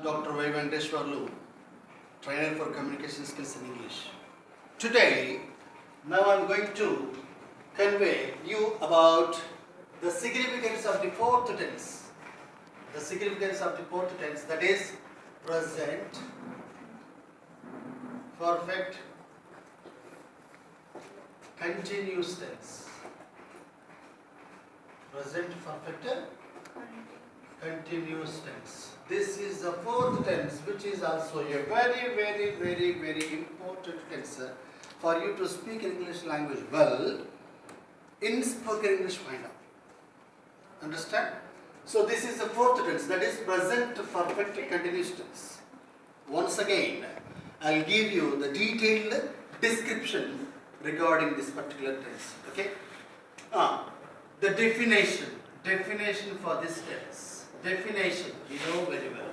Dr. Y. Venkateshwarlu, trainer for communication skills in English. Today, now I am going to convey you about the significance of the fourth tense. The significance of the fourth tense, that is present, perfect, continuous tense. Present, perfect, continuous tense. This is the fourth tense, which is also a very important tense for you to speak English language well in spoken English kind of. Understand? So this is the fourth tense, that is present perfect continuous tense. Once again, I'll give you the detailed description regarding this particular tense. Okay? The definition for this tense. Definition, you know very well.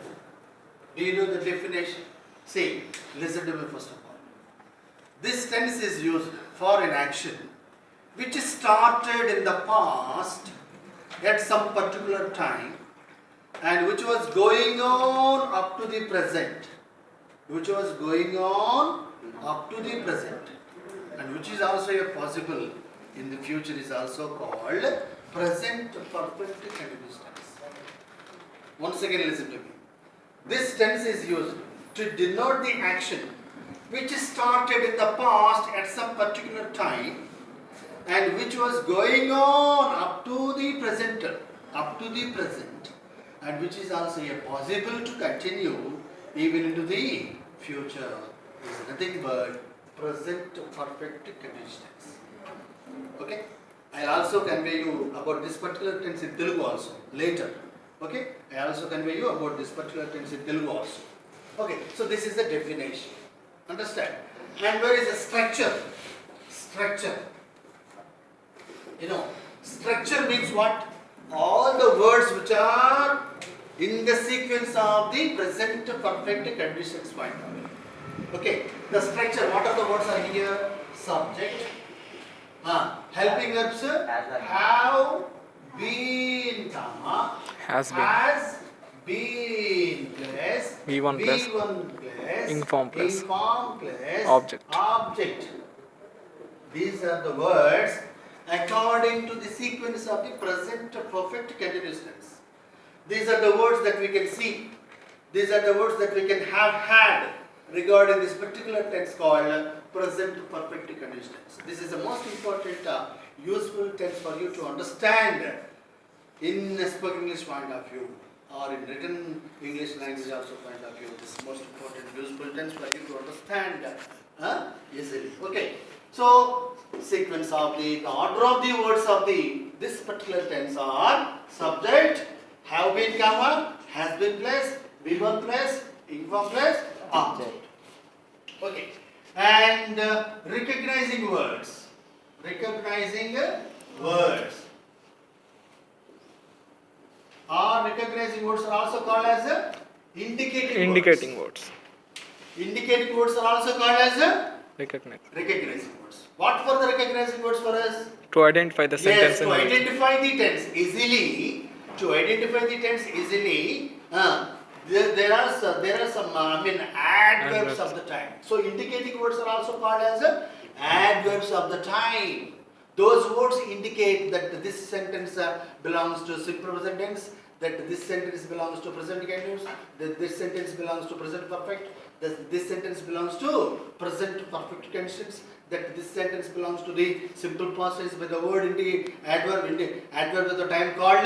Do you know the definition? See, listen to me first of all. This tense is used for an action which started in the past at some particular time and which was going on up to the present. Which was going on up to the present and which is also a possible in the future is also called present perfect continuous tense. Once again listen to me. This tense is used to denote the action which started in the past at some particular time and which was going on up to the present and which is also a possible to continue even into the future. Is nothing but present perfect continuous tense. Okay? I will also convey you about this particular tense in Telugu also later. Okay? I also convey you about this particular tense in Telugu also. Okay, so this is the definition. Understand? And where is the structure? Structure. You know, structure means what? All the words which are in the sequence of the present perfect conditions point. Okay, the structure, what are the words are here? Subject. Helping verbs have been, comma, has been plus V1 plus inform plus object. These are the words according to the sequence of the present perfect continuous tense. These are the words that we can see. These are the words that we can have had regarding this particular tense called present perfect continuous tense. This is the most important useful tense for you to understand in a spoken English point of view or in written English language also point of view. This is most important useful tense for you to understand easily. Okay. So sequence of the order of the words of this particular tense are subject, have been, comma, has been plus, V1 plus, inform plus, object. Okay. And recognizing words. Recognizing words. Recognizing words are also called as indicating words. Indicating words are also called as recognizing words. What for the recognizing words for us? To identify the sentence. Yes, to identify the tense easily. To identify the tense easily, there are some adverbs of the time. So indicating words are also called as adverbs of the time. Those words indicate that this sentence belongs to simple present tense, that this sentence belongs to present continuous, that this sentence belongs to present perfect, that this sentence belongs to present perfect tense, that this sentence belongs to the simple past tense by the word adverb of the time called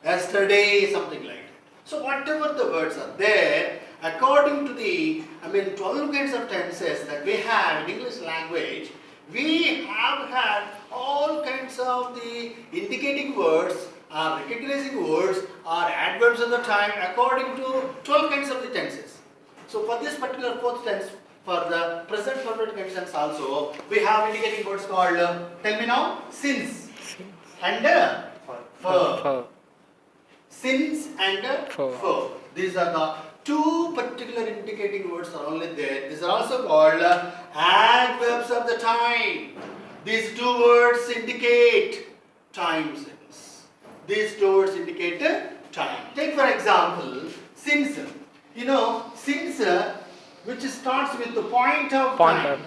yesterday, something like that. So whatever the words are there, according to the 12 kinds of tenses that we have in English language, we have had all kinds of the indicating words or recognizing words or adverbs of the time according to 12 kinds of the tenses. So for this particular fourth tense, for the present perfect tense also, we have indicating words called, tell me now, since and for. Since and for. These are the two particular indicating words are only there. These are also called adverbs of the time. These two words indicate time since. These two words indicate time. Take for example, since. You know, since which starts with the point of Pointer. time.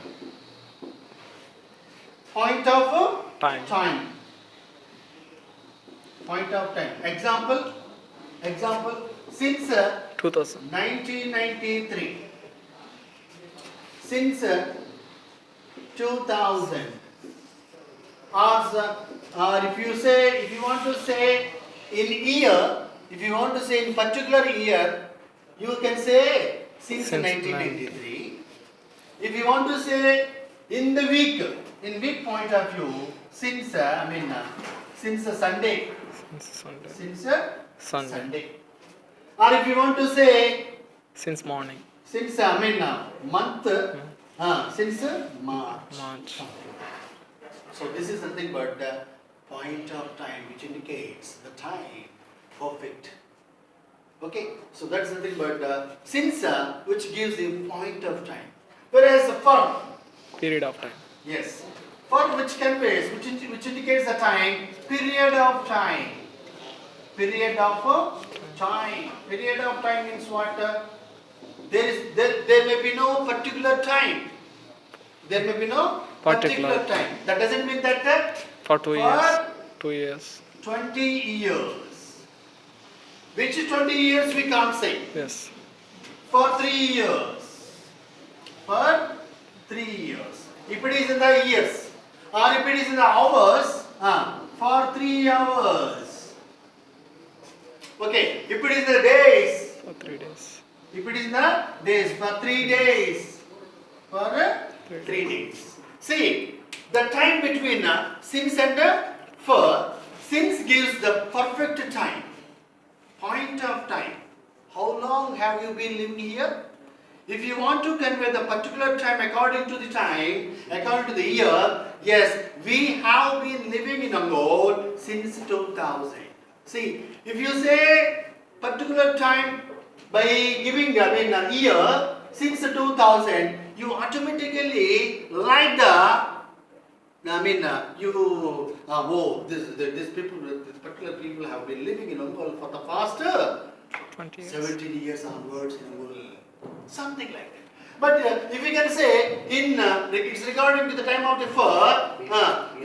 Point of Time. time. Point of time. Example. Since 2000. 1993. Since 2000. Or if you want to say in year, if you want to say in particular year, you can say since 1993. If you want to say in the week, in week point of view, since since Sunday, Sunday. since Sunday. Sunday. Or if you want to say Since morning. since month, since March. March. So this is nothing but the point of time which indicates the time perfect. Okay, so that's nothing but since which gives the point of time. Whereas for, Period of time. yes, for which conveys, which indicates the time, period of time. Period of time. Period of time means what? There may be no particular time. There may be no particular time. That doesn't mean that For 2 years. 2 years. 20 years. Which 20 years we can't say. Yes. For 3 years. For 3 years. If it is in the years or if it is in the hours, for 3 hours. Okay, if it is in the days, For 3 days. if it is in the days, for 3 days. For 3 days. See, the time between since and for, since gives the perfect time, point of time. How long have you been living here? If you want to convey the particular time according to the time, according to the year, yes, we have been living in Angol since 2000. See, if you say particular time by giving a year since 2000, you automatically like these particular people have been living in Angol for the past 20 years. 17 years onwards in Angol. Something like that. But if we can say it's regarding to the time of the fur,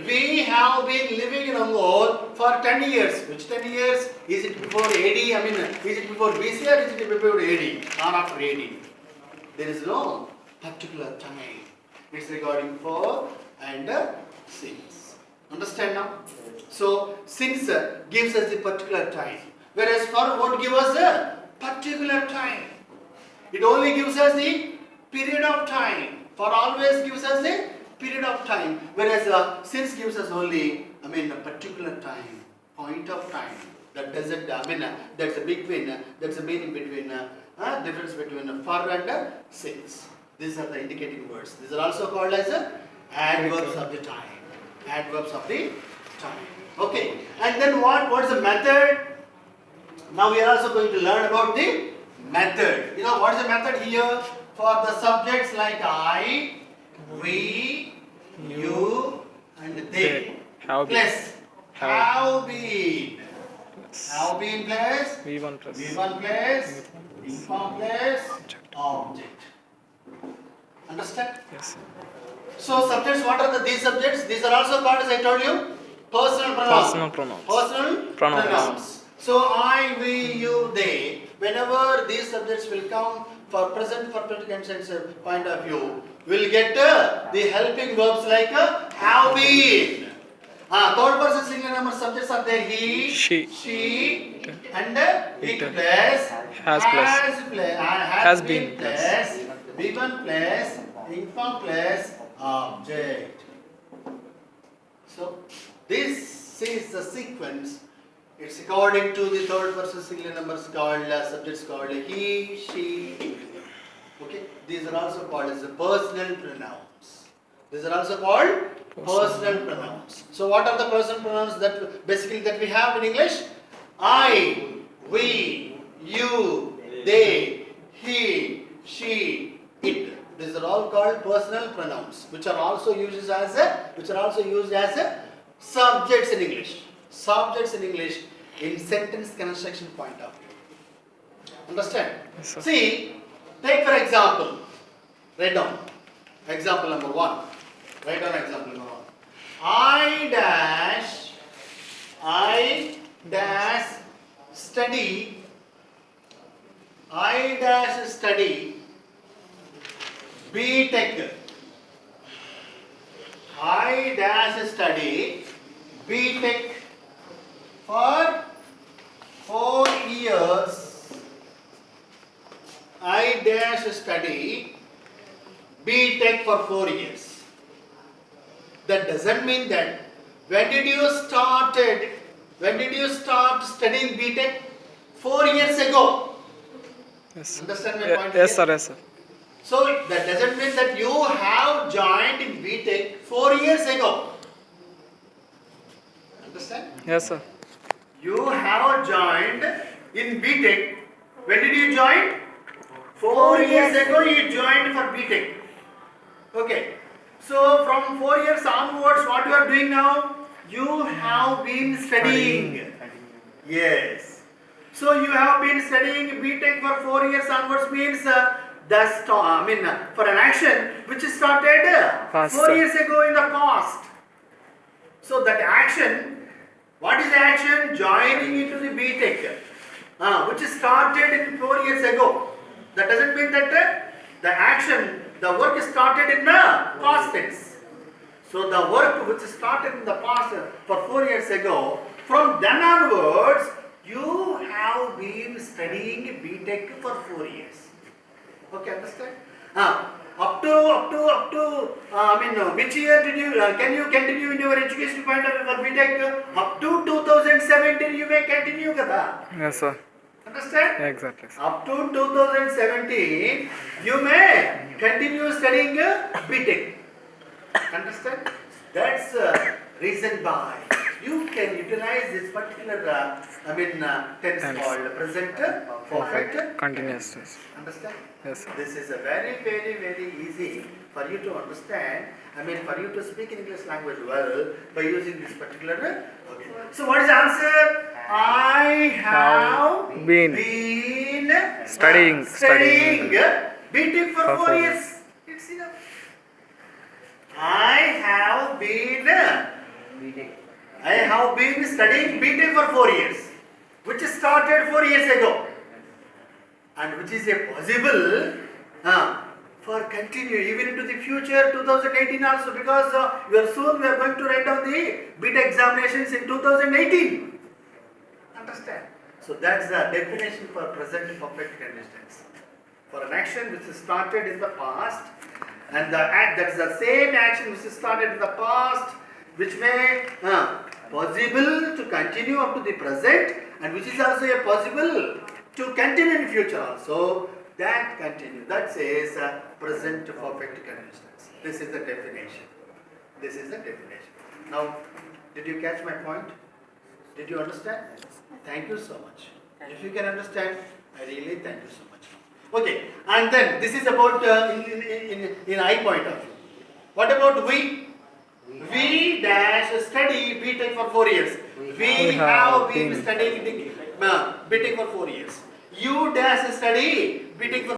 we have been living in Angol for 10 years. Which 10 years? Is it before AD? Is it before BC or is it before AD? Or after AD? There is no particular time. It's regarding for and since. Understand now? So since gives us the particular time, whereas for won't give us a particular time. It only gives us the period of time. For always gives us the period of time, whereas since gives us only a particular time, point of time. That doesn't. That's a big win. That's a meaning between difference between for and since. These are the indicating words. These are also called as adverbs of the time. Adverbs of the time. Okay. And then what is the method? Now we are also going to learn about the method. You know what is the method here? For the subjects like I, we, you, and they. Have been. Plus have been. Have been plus V1 plus. V1 plus inform plus object. Understand? Yes. So subjects, what are these subjects? These are also called, as I told you, personal pronouns. Personal pronouns. Personal Pronouns. pronouns. So I, we, you, they. Whenever these subjects will come for present perfect tense point of view, we'll get the helping verbs like have been. Third person singular number subjects are there. He, she, and it plus has been plus B1 plus inform plus object. So this is the sequence. It's according to the third person singular numbers called subjects called he, she, it. Okay, these are also called as the personal pronouns. These are also called personal pronouns. So what are the personal pronouns that basically that we have in English? I, we, you, they, he, she, it. These are all called personal pronouns, which are also used as subjects in English. Subjects in English in sentence construction point of view. Understand? Yes, sir. See, take for example, write down example number 1. Write down example number 1. I dash study B Tech. I dash study B Tech for 4 years. I dash study B Tech for 4 years. That doesn't mean that when did you start studying B Tech? 4 years ago. Yes, sir. Understand my point? Yes, here? sir. Yes, sir. So that doesn't mean that you have joined in B Tech 4 years ago. Understand? Yes, sir. You have joined in B Tech. When did you join? 4 years ago you joined for B Tech. Okay. So from 4 years onwards, what you are doing now? You have been studying. Yes. So you have been studying B Tech for 4 years onwards means for an action which started Past. 4 years ago in the past. So that action, what is the action? Joining into the B Tech, which started in 4 years ago. That doesn't mean that the action, the work started in the past tense. So the work which started in the past for 4 years ago, from then onwards, you have been studying B Tech for 4 years. Okay, understand? Up to which year did you, can you continue in your education point of view for B Tech? Up to 2017 you may continue kada. Yes, sir. Understand? Exactly, sir. Up to 2017 you may continue studying B Tech. Understand? That's reason why you can utilize this particular tense called present perfect Continuous. Yes. Understand? Yes, sir. This is a very easy for you to understand. For you to speak English language well by using this particular. Okay. So what is the answer? I have been studying B Tech for 4 years. It's enough. I have been studying B Tech for 4 years, which started 4 years ago, and which is a possible for continue even into the future 2018 also, because soon we are going to write down the B Tech examinations in 2018. Understand? So that's the definition for present perfect continuous tense. For an action which is started in the past, and that's the same action which is started in the past, which may possible to continue up to the present, and which is also a possible to continue in future also. That continue. That says present perfect continuous tense. This is the definition. This is the definition. Now, did you catch my point? Did you understand? Thank you so much. If you can understand, I really thank you so much. Okay, and then this is about in I point of view. What about we? We dash study B Tech for 4 years. We have been studying B Tech for 4 years. You dash study B Tech for